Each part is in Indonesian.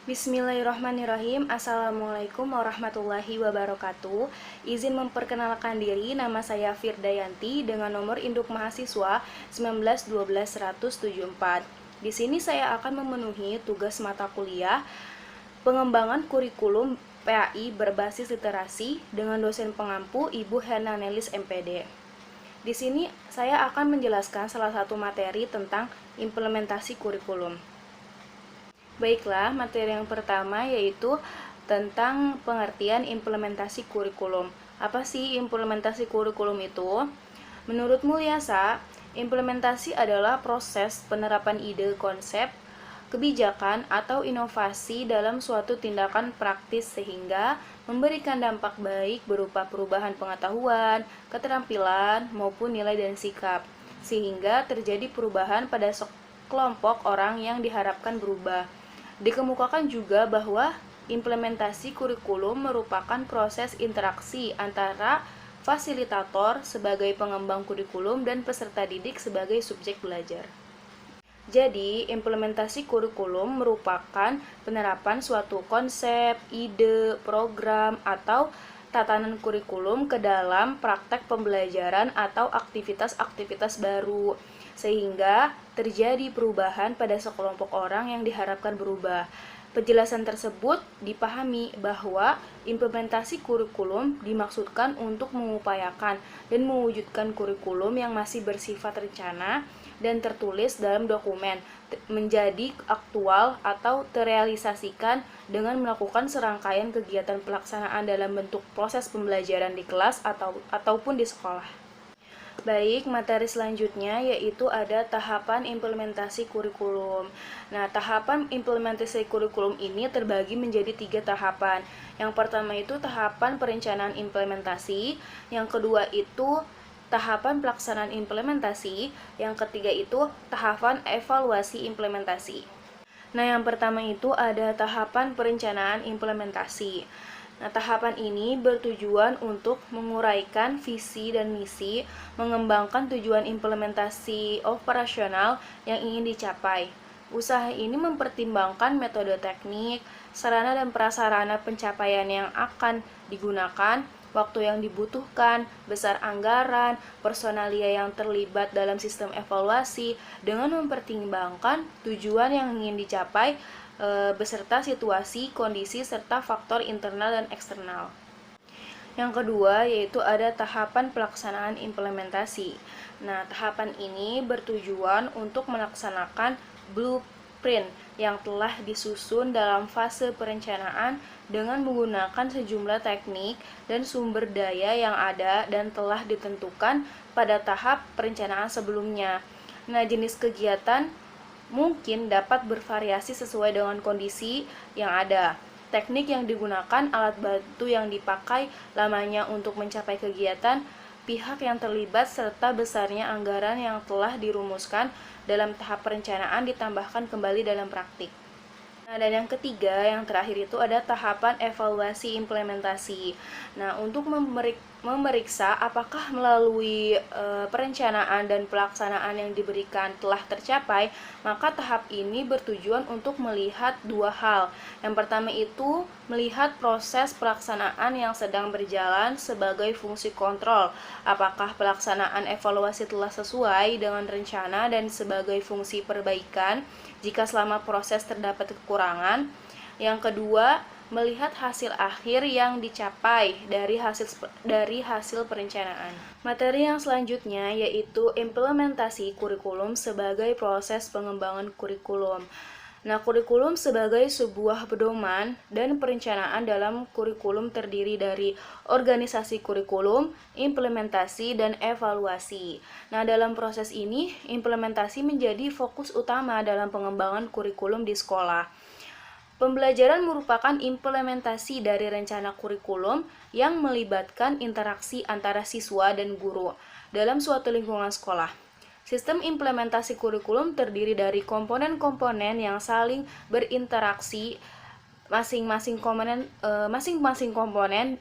Bismillahirrahmanirrahim. Assalamualaikum warahmatullahi wabarakatuh. Izin memperkenalkan diri, nama saya Firdayanti dengan nomor induk mahasiswa 1912174. Di sini saya akan memenuhi tugas mata kuliah pengembangan kurikulum PAI berbasis literasi dengan dosen pengampu Ibu Hena Nelis MPD. Di sini saya akan menjelaskan salah satu materi tentang implementasi kurikulum. Baiklah, materi yang pertama yaitu tentang pengertian implementasi kurikulum. Apa sih implementasi kurikulum itu? Menurut Mulyasa, implementasi adalah proses penerapan ide, konsep, kebijakan, atau inovasi dalam suatu tindakan praktis sehingga memberikan dampak baik berupa perubahan pengetahuan, keterampilan, maupun nilai dan sikap, sehingga terjadi perubahan pada kelompok orang yang diharapkan berubah. Dikemukakan juga bahwa implementasi kurikulum merupakan proses interaksi antara fasilitator sebagai pengembang kurikulum dan peserta didik sebagai subjek belajar. Jadi, implementasi kurikulum merupakan penerapan suatu konsep, ide, program, atau tatanan kurikulum ke dalam praktek pembelajaran atau aktivitas-aktivitas baru, sehingga terjadi perubahan pada sekelompok orang yang diharapkan berubah. Penjelasan tersebut dipahami bahwa implementasi kurikulum dimaksudkan untuk mengupayakan dan mewujudkan kurikulum yang masih bersifat rencana dan tertulis dalam dokumen menjadi aktual atau terrealisasikan dengan melakukan serangkaian kegiatan pelaksanaan dalam bentuk proses pembelajaran di kelas ataupun di sekolah. Baik, materi selanjutnya yaitu ada tahapan implementasi kurikulum. Nah, tahapan implementasi kurikulum ini terbagi menjadi 3 tahapan. Yang pertama itu tahapan perencanaan implementasi, yang kedua itu tahapan pelaksanaan implementasi, yang ketiga itu tahapan evaluasi implementasi. Nah, yang pertama itu ada tahapan perencanaan implementasi. Nah, tahapan ini bertujuan untuk menguraikan visi dan misi, mengembangkan tujuan implementasi operasional yang ingin dicapai. Usaha ini mempertimbangkan metode teknik, sarana dan prasarana pencapaian yang akan digunakan, waktu yang dibutuhkan, besar anggaran, personalia yang terlibat dalam sistem evaluasi, dengan mempertimbangkan tujuan yang ingin dicapai beserta situasi, kondisi, serta faktor internal dan eksternal. Yang kedua yaitu ada tahapan pelaksanaan implementasi. Nah, tahapan ini bertujuan untuk melaksanakan blueprint yang telah disusun dalam fase perencanaan dengan menggunakan sejumlah teknik dan sumber daya yang ada dan telah ditentukan pada tahap perencanaan sebelumnya. Nah, jenis kegiatan mungkin dapat bervariasi sesuai dengan kondisi yang ada. Teknik yang digunakan, alat bantu yang dipakai, lamanya untuk mencapai kegiatan, pihak yang terlibat, serta besarnya anggaran yang telah dirumuskan dalam tahap perencanaan ditambahkan kembali dalam praktik. Nah, dan yang ketiga, yang terakhir itu ada tahapan evaluasi implementasi. Nah, untuk memeriksa apakah melalui perencanaan dan pelaksanaan yang diberikan telah tercapai, maka tahap ini bertujuan untuk melihat 2 hal. Yang pertama itu melihat proses pelaksanaan yang sedang berjalan sebagai fungsi kontrol, apakah pelaksanaan evaluasi telah sesuai dengan rencana dan sebagai fungsi perbaikan jika selama proses terdapat kekurangan. Yang kedua, melihat hasil akhir yang dicapai dari hasil perencanaan. Materi yang selanjutnya yaitu implementasi kurikulum sebagai proses pengembangan kurikulum. Nah, kurikulum sebagai sebuah pedoman dan perencanaan dalam kurikulum terdiri dari organisasi kurikulum, implementasi, dan evaluasi. Nah, dalam proses ini, implementasi menjadi fokus utama dalam pengembangan kurikulum di sekolah. Pembelajaran merupakan implementasi dari rencana kurikulum yang melibatkan interaksi antara siswa dan guru dalam suatu lingkungan sekolah. Sistem implementasi kurikulum terdiri dari komponen-komponen yang saling berinteraksi. Masing-masing komponen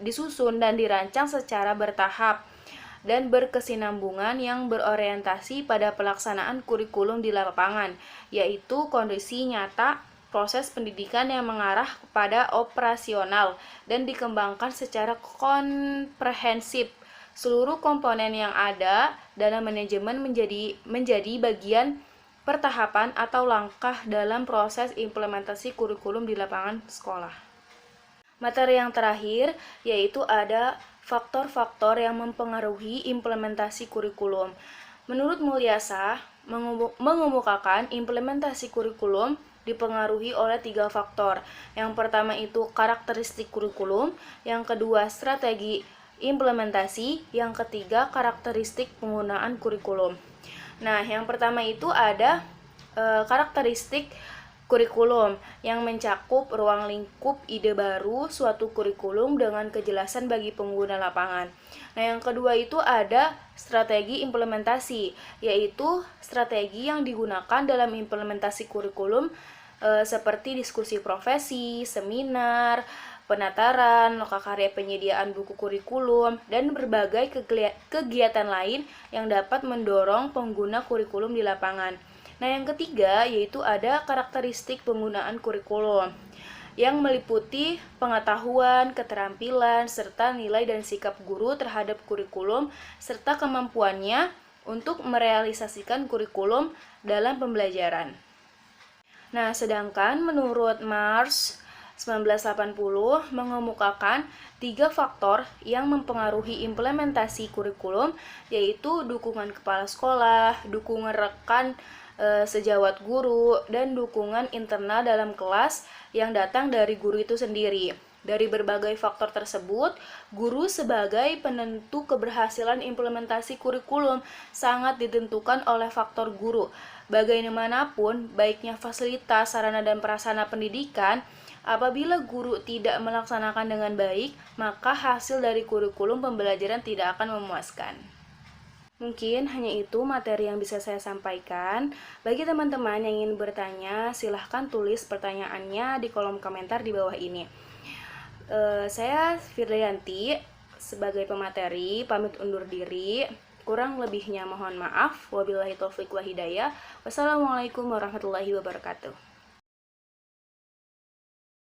disusun dan dirancang secara bertahap dan berkesinambungan yang berorientasi pada pelaksanaan kurikulum di lapangan, yaitu kondisi nyata proses pendidikan yang mengarah kepada operasional dan dikembangkan secara komprehensif. Seluruh komponen yang ada dalam manajemen menjadi bagian pertahapan atau langkah dalam proses implementasi kurikulum di lapangan sekolah. Materi yang terakhir yaitu ada faktor-faktor yang mempengaruhi implementasi kurikulum. Menurut Mulyasa, mengemukakan implementasi kurikulum dipengaruhi oleh 3 faktor. Yang pertama itu karakteristik kurikulum, yang kedua strategi implementasi, yang ketiga karakteristik penggunaan kurikulum. Nah, yang pertama itu ada karakteristik kurikulum yang mencakup ruang lingkup ide baru suatu kurikulum dengan kejelasan bagi pengguna lapangan. Nah, yang kedua itu ada strategi implementasi, yaitu strategi yang digunakan dalam implementasi kurikulum seperti diskusi profesi, seminar, penataran, lokakarya penyediaan buku kurikulum, dan berbagai kegiatan lain yang dapat mendorong pengguna kurikulum di lapangan. Nah, yang ketiga yaitu ada karakteristik penggunaan kurikulum yang meliputi pengetahuan, keterampilan, serta nilai dan sikap guru terhadap kurikulum, serta kemampuannya untuk merealisasikan kurikulum dalam pembelajaran. Nah, sedangkan menurut Marsh 1980 mengemukakan 3 faktor yang mempengaruhi implementasi kurikulum, yaitu dukungan kepala sekolah, dukungan rekan sejawat guru, dan dukungan internal dalam kelas yang datang dari guru itu sendiri. Dari berbagai faktor tersebut, guru sebagai penentu keberhasilan implementasi kurikulum sangat ditentukan oleh faktor guru. Bagaimanapun baiknya fasilitas, sarana, dan prasarana pendidikan, apabila guru tidak melaksanakan dengan baik, maka hasil dari kurikulum pembelajaran tidak akan memuaskan. Mungkin hanya itu materi yang bisa saya sampaikan. Bagi teman-teman yang ingin bertanya, silahkan tulis pertanyaannya di kolom komentar di bawah ini. Saya Firdayanti sebagai pemateri pamit undur diri. Kurang lebihnya mohon maaf. Wabillahi taufiq wa hidayah. Wassalamualaikum warahmatullahi wabarakatuh.